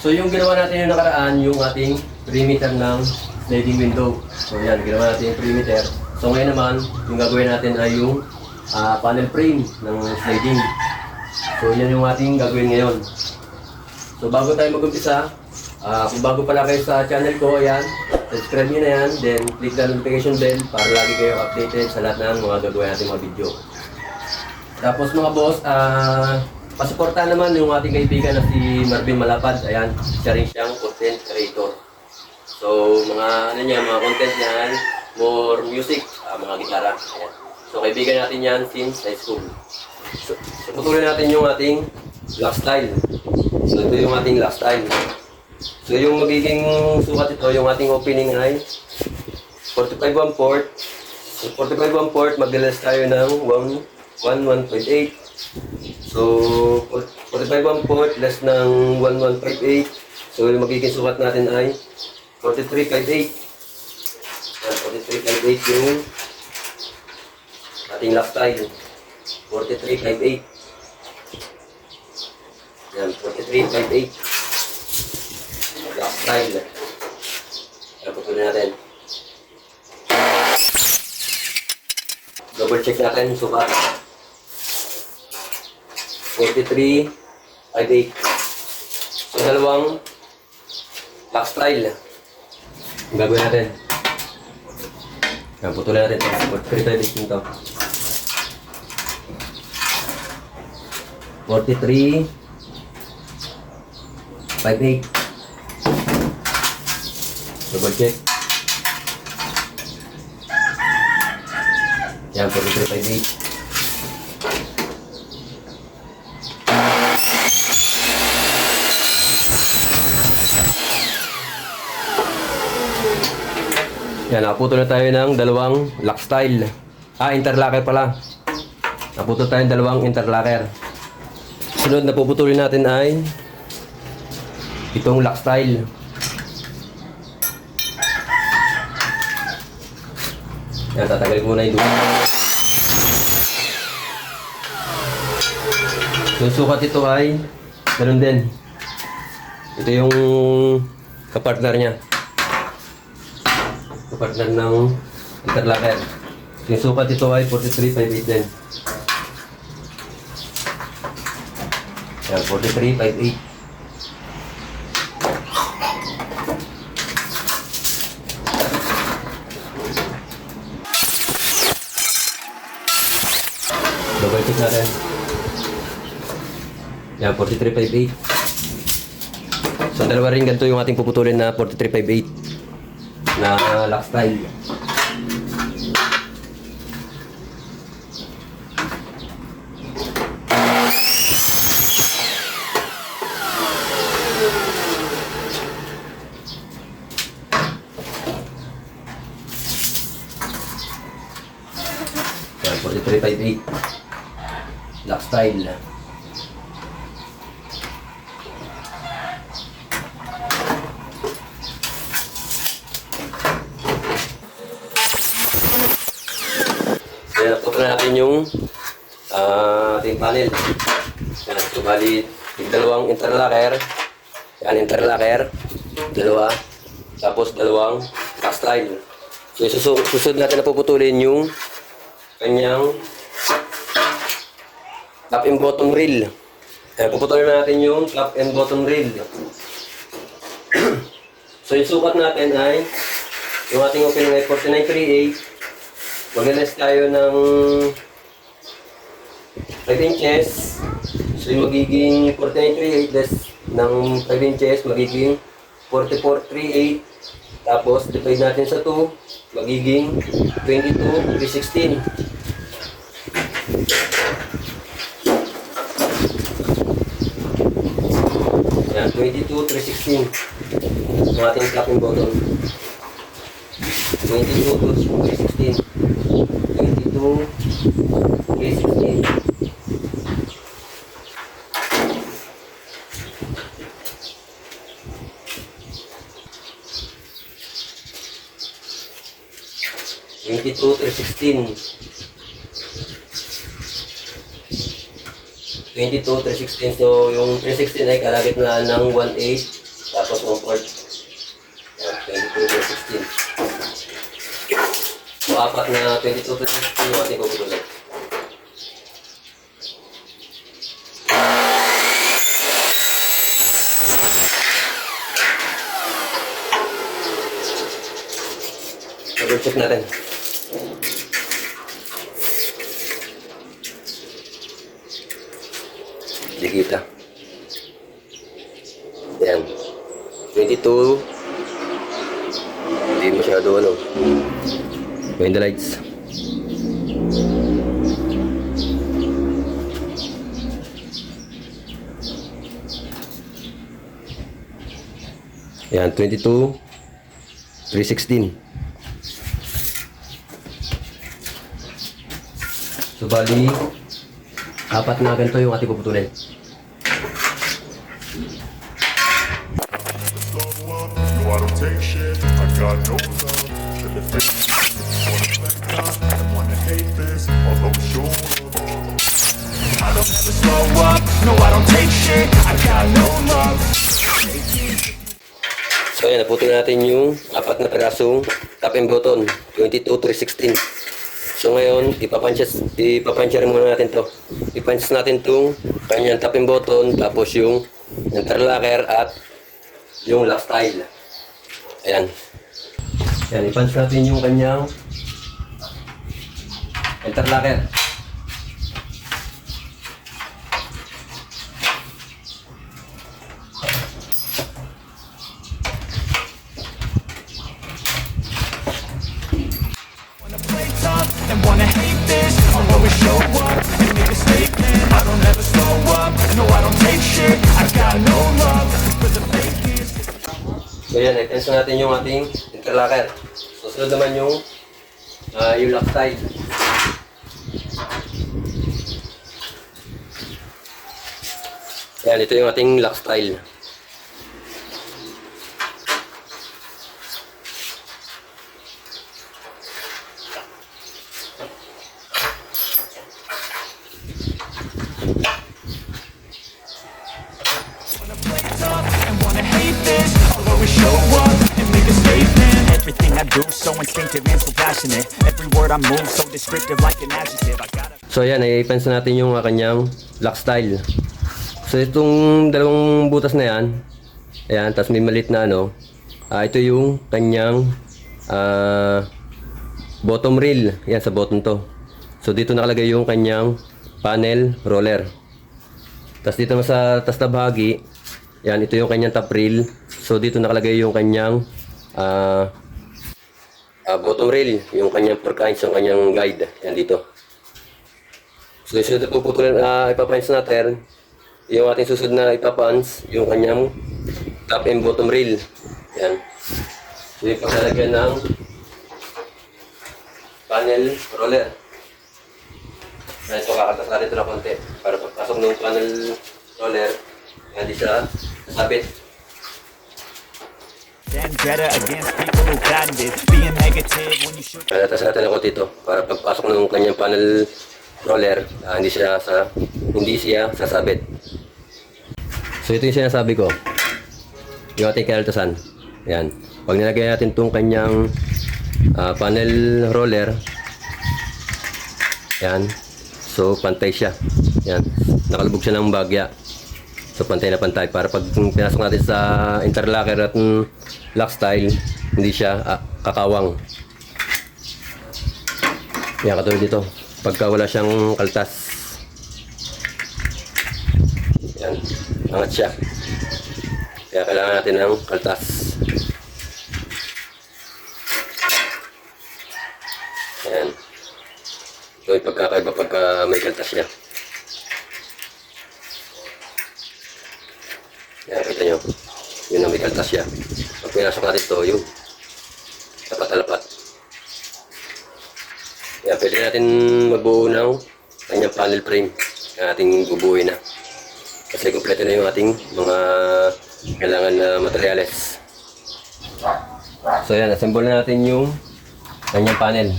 So yung ginawa natin yung nakaraan, yung ating perimeter ng sliding window. So yan, ginawa natin yung perimeter. So ngayon naman, yung gagawin natin ay yung panel frame ng sliding. So yan yung ating gagawin ngayon. So bago tayo mag-umpisa, kung bago pala kayo sa channel ko, ayan, subscribe nyo na yan, then click the notification bell para lagi kayo updated sa lahat ng mga gagawin natin mga video. Tapos mga boss, pasuporta naman yung ating kaibigan na si Marvin Malapad. Ayan, siya rin siyang content creator. So, mga mga content niya ay more music, mga gitara. Ayan. So, kaibigan natin yan since high school. So patuloy natin yung ating lifestyle. So, ito yung ating lifestyle. So, yung magiging sukat ito, yung ating opening ay 45/1/4. So, 45/1/4, mag-less tayo ng 1.8. So, 45/1/4 less ng 1.158. So, yung magiging sukat natin ay 43.58. 43.58 yung ating lifestyle. 43.58. Yan, 43.58. Lifestyle. Yan, patuloy natin. Double check natin yung sukat. 43.58. So, dalawang lifestyle. Ang gagawin natin. Yan, putulin natin ito. 43.58 ito. 43.58. Double check. Yan, 43.58. Yan, naputol na tayo ng dalawang lock style. Interlocker pala. Naputol tayo ng dalawang interlocker. Sunod na puputulin natin ay itong lock style. Yan, tatagalin ko muna yung dulo. So, sukat ito ay ganun din. Ito yung kapartner niya. Kapartner ng interlocker. Yung sukat ito ay 43.58 din. Yan, 43.58. Double check natin. Yan, 43.58. So, dalawa rin ganito yung ating puputulin na 43.58 na lock style. Yan, 43.58 lock style. Kaya putulin natin yung ating panel. Yan, so bali yung dalawang interlocker. Yan, interlocker. Dalawa. Tapos dalawang lock style. So susunod natin na puputulin yung kanyang top and bottom rail. Yan, puputulin natin yung top and bottom rail. So yung sukat natin ay yung ating opening ay 49.38. Mag-less tayo ng 5 inches. So yung magiging 49.38 less ng 5 inches magiging 44.38. Tapos divide natin sa 2 magiging 22.316. Yan, 22.316 ang ating top and bottom. 22.316. 22.316. Twenty-two, 22, 316. So, yung 316 ay kalagit na ng 1.8. Tapos 1/4. Yan, 22/16. So, apat na 22/16 yung ating puputulin. Double check natin. Hindi kita. Yan. 22. Hindi masyado ano. Going the lights. Yan, 22/316. So, bali, apat na ganito yung ating puputulin. No, I don't take shit. I got no love for the fake. Wanna spend time and wanna hate this. Although sure, I don't ever slow up. No, I don't take shit. I got no love. So, ayan, naputol natin yung apat na perasong top and button, 22/316. So, ngayon, ipapuncher muna natin to. Ipunch natin itong kanyang top and button, tapos yung interlocker at yung lock style. Ayan. Ayan, ipunch natin yung kanyang interlocker. Wanna play tough and wanna hate this. I'll always show up and make a statement. I don't ever slow up. No, I don't take shit. I got no love for the fakeness. So, ayan, i-tense natin yung ating interlocker. Susunod naman yung lock style. Ayan, ito yung ating lock style. Wanna play tough and wanna hate this. I'll always show up and make a statement. Everything I do so instinctive and so passionate. Every word I move so descriptive like an adjective. I gotta. So, ayan, i-fence natin yung kanyang lock style. So, itong dalawang butas na yan, ayan, tapos may malit na ano, ito yung kanyang bottom rail. Yan, sa bottom to. So, dito nakalagay yung kanyang panel roller. Tapos dito sa taas na bahagi, yan, ito yung kanyang top rail. So, dito nakalagay yung kanyang bottom rail, yung kanyang perkines, yung kanyang guide. Yan dito. So, susunod na puputulan, ipapans natin, yung ating susunod na ipapans, yung kanyang top and bottom rail. Yan. So, yung paglalagyan ng panel roller. Yan, ito kakatas natin ito na konti para pagpasok ng panel roller, hindi siya nasabit. Vendetta against people who patent it. Being negative when you should. Kalatas natin ako dito para pagpasok ng kanyang panel roller, hindi siya sasabit. So ito yung sinasabi ko, yung ating kaltasan. Yan. Pag nilagay natin itong kanyang panel roller, yan. So pantay siya. Yan. Nakalubog siya ng bagya. So pantay na pantay para pag pinasok natin sa interlocker at lock style, hindi siya kakawang. Yan, katulad dito. Pagka wala siyang kaltas, yan, angat siya. Kaya kailangan natin ng kaltas. Yan. Ito yung pagkakaiba pagka may kaltas siya. Yan, kita nyo. Yun ang may kaltas siya. Pag pinasok natin ito, yun. Tapat-talapat. Yan, pwede natin magbuo ng kanyang panel frame. Yung ating bubuuin na. Kasi kompleto na yung ating mga kailangan na materyales. So yan, assemble na natin yung kanyang panel.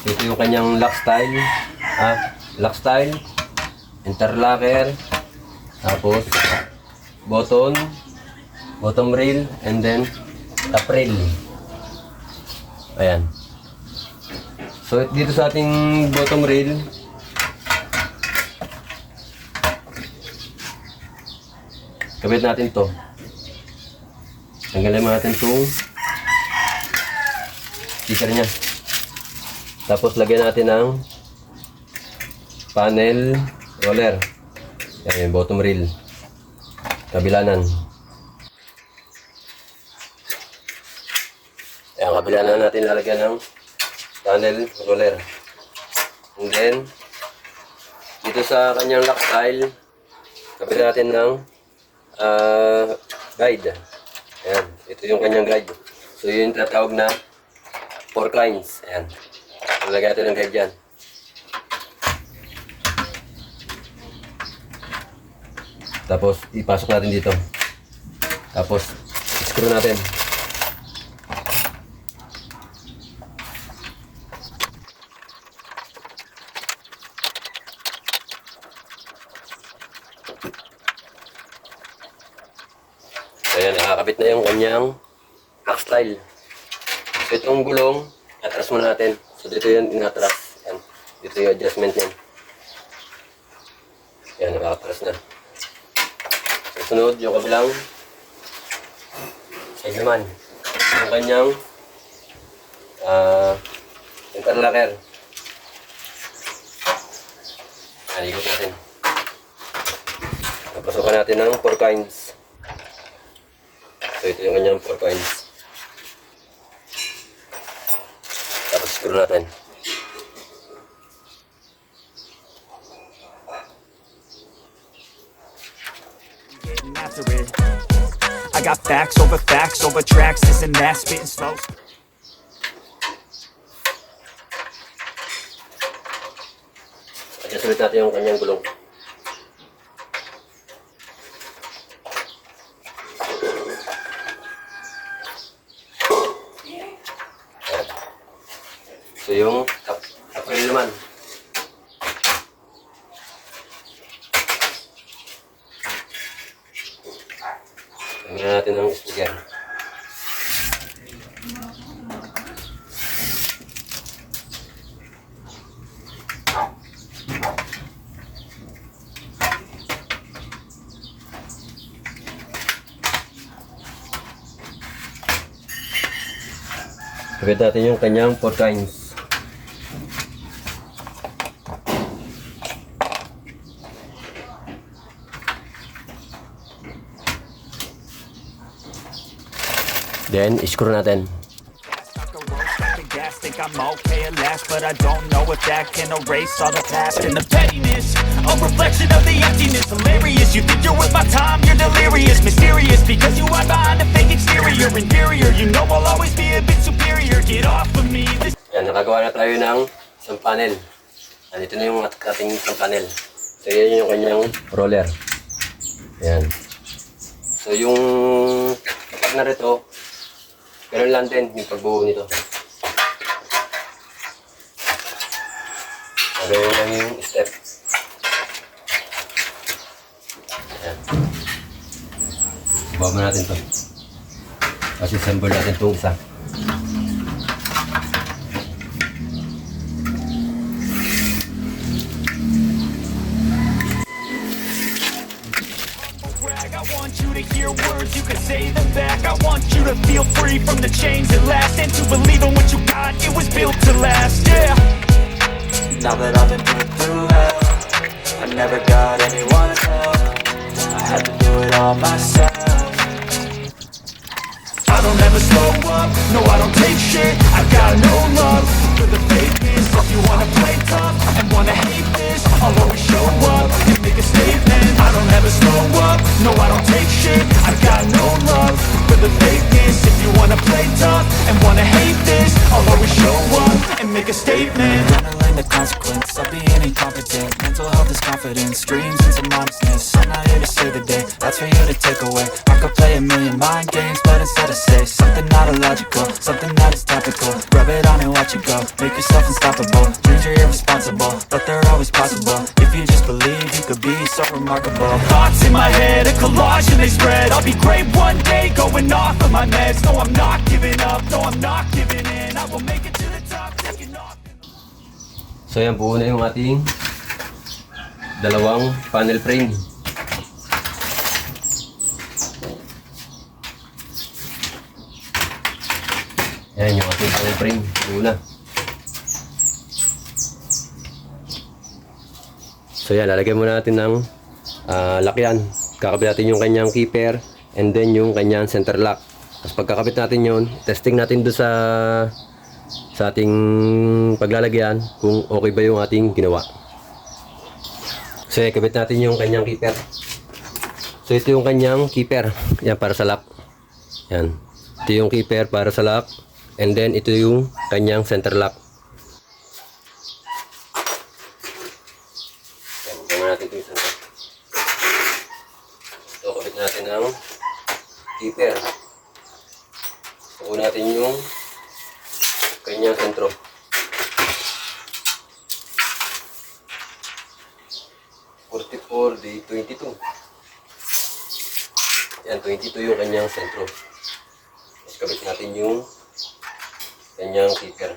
Ito yung kanyang lock style, interlocker, tapos button, bottom rail, and then top rail. Ayan. So dito sa ating bottom rail, kabit natin to. Tanggalin natin itong sticker nya. Tapos lagyan natin ng panel roller. Yan yung bottom rail. Kabilanan. Ayan, kabilanan natin lalagyan ng panel roller. And then, dito sa kanyang lock style, kabilan natin ng guide. Ayan, ito yung kanyang guide. So, yun yung tatawag na 4 lines. Ayan. Lalagyan natin ng guide dyan. Tapos, ipasok natin dito. Tapos, screw natin. Ayan, nakakabit na yung kanyang lock style. So, itong gulong, atras muna natin. So, dito yun, inatras. Ayan. Dito yung adjustment yan. Ayan, nakakatras na. So, sunod, yung kabilang side naman. Yung kanyang interlocker. Ayan, ikot natin. Napasukan natin ng 4 coins. So, ito yung kanyang 4 coins. Tapos screw natin. After it, I got facts over tracks, this and that, spitting slow. Adjust ulit natin yung kanyang gulong. So yung top rail naman. Tingnan natin ang sticker. Kabit natin yung kanyang 4 coins. Then, screw natin. Think I'm okay at last, but I don't know if that can erase all the past and the pettiness. A reflection of the emptiness, hilarious. You think you're worth my time, you're delirious, mysterious because you hide behind a fake exterior, inferior. You know I'll always be a bit superior. Get off of me. Yan, nakagawa na tayo ng isang panel. Andito na yung ating isang panel. So, yan yung kanyang roller. Yan. So, yung kapag na rito, ganun lang din yung pagbuo nito. Ganun lang yung step. Ayan. Ibaba natin to. Kasi assemble natin itong isa. I want you to hear words, you can say them back. I want you to feel free from the chains that last, and to believe in what you got, it was built to last, yeah. Now that I've been put through hell, I never got anyone's help. I had to do it all myself. I don't ever slow up, no I don't take shit. I got no love for the fakeness. If you wanna play tough and wanna hate this, I'll always show up and make a statement. I don't ever slow up, no I don't take shit. I got no love for the fakeness. If you wanna play tough and wanna hate this, I'll always show up and make a statement. Gonna learn the consequence of being incompetent. Mental health is confidence, dreams and some honestness. I'm not here to save the day, that's for you to take away. I could play a million mind games, but instead I say something not illogical, something that is topical. Rub it on and watch it go, make yourself unstoppable. Dreams are irresponsible, but they're always possible. If you just believe, you could be so remarkable. Thoughts in my head, a collage and they spread. I'll be great one day, going off of my meds. No, I'm not giving up, no, I'm not giving in. I will make it to the top, taking off. So yan, buo na yung ating dalawang panel frame. Yan yung ating panel frame. Buo na. So yan, lalagyan muna natin ng lakyan. Kakabit natin yung kanyang keeper and then yung kanyang center lock. Tapos pagkakabit natin yun, testing natin doon sa ating paglalagyan kung okay ba yung ating ginawa. So yan, kabit natin yung kanyang keeper. So ito yung kanyang keeper. Yan, para sa lock. Yan. Ito yung keeper para sa lock. And then ito yung kanyang center lock. Natin ito yung center. So, kabit natin ang keeper. Buo natin yung kanyang sentro. Di 22. Yan, 22 yung kanyang sentro. Tapos kabit natin yung kanyang keeper.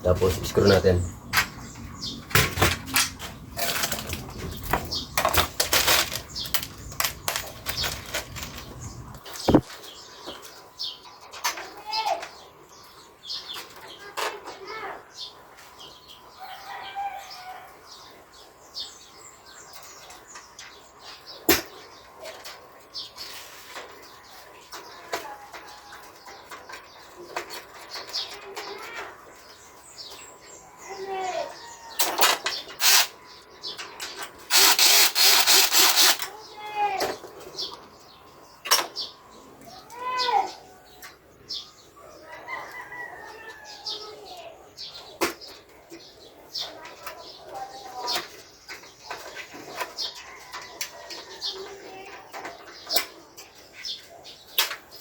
Tapos screw natin.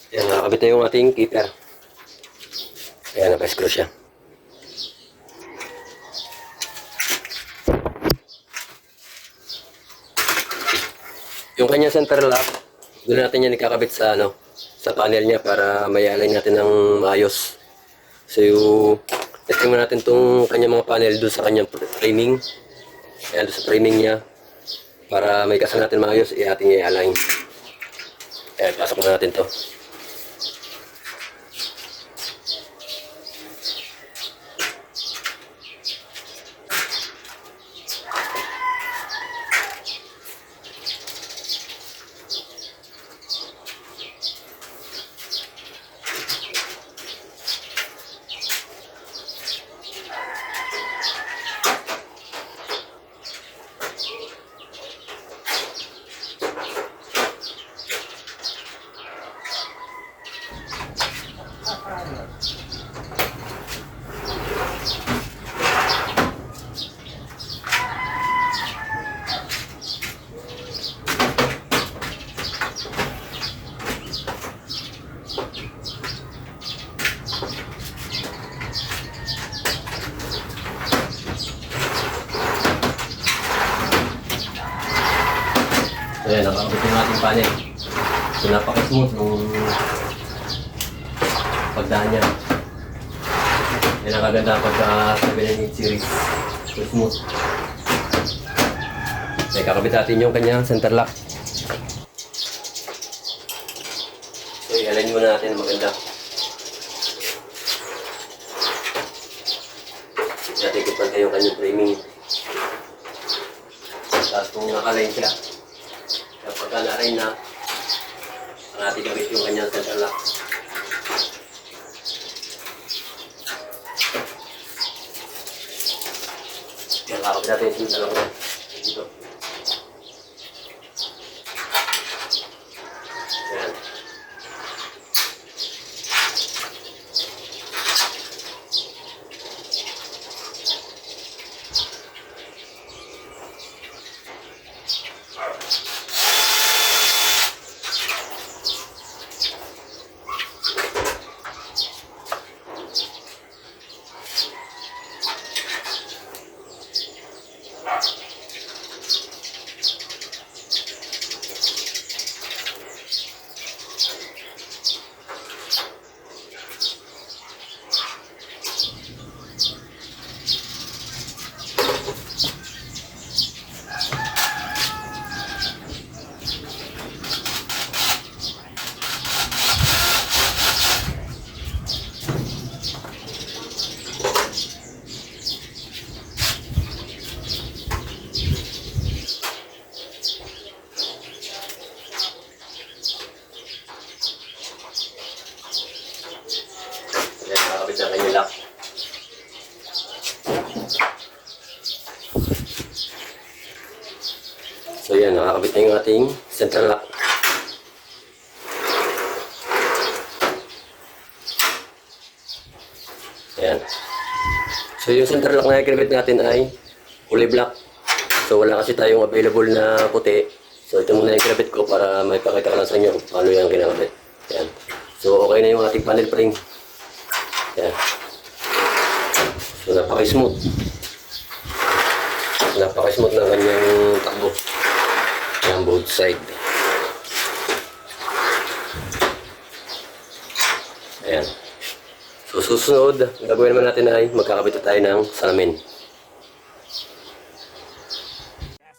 Yan, nakakabit na yung ating keeper. Ayan, naka-screw siya. Yung kanyang center lock, doon natin yan ikakabit sa sa panel niya para may-align natin ng maayos. So, testing mo natin itong kanyang mga panel doon sa kanyang framing. Ayan, doon sa framing niya. Para may kasal natin maayos, ating i-align. Ayan, pasok na natin to. So yan, nakakabit yung ating panel. So napaka-smooth nung pagdaan niya. Yan ang kaganda pagka 7 series. So smooth. So kakabit natin yung kanyang center lock. So i-align muna natin maganda. Natikip natin yung kanyang framing. Tapos kung naka-align siya, kapag na-align na, ang ating gamit yung kanyang center lock. Yan, kakabit natin yung center lock na dito. Yan. yan, nakakabit na yung ating central lock. Ayan. So yung central lock na kinabit natin ay kulay black. So wala kasi tayong available na puti. So ito muna yung kinabit ko para may pakita ko lang sa inyo paano yung kinabit. Ayan. So okay na yung ating panel frame. Ayan. So napaka-smooth. Napaka-smooth na kanyang takbo. Ayan, both side. Ayan. So susunod, gagawin naman natin ay magkakabit tayo ng salamin.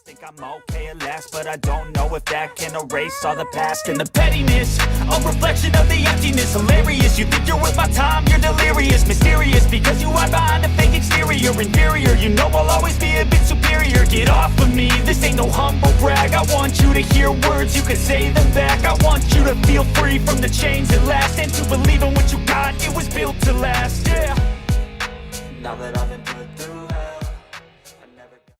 Think I'm okay at last, but I don't know if that can erase all the past and the pettiness. A reflection of the emptiness, hilarious. You think you're worth my time, you're delirious, mysterious, because you hide behind a fake exterior, inferior. You know I'll always be a bit superior. Get off of me, this ain't no humble brag. I want you to hear words, you can say them back. I want you to feel free from the chains that last, and to believe in what you got, it was built to last. Yeah. Now that I've been put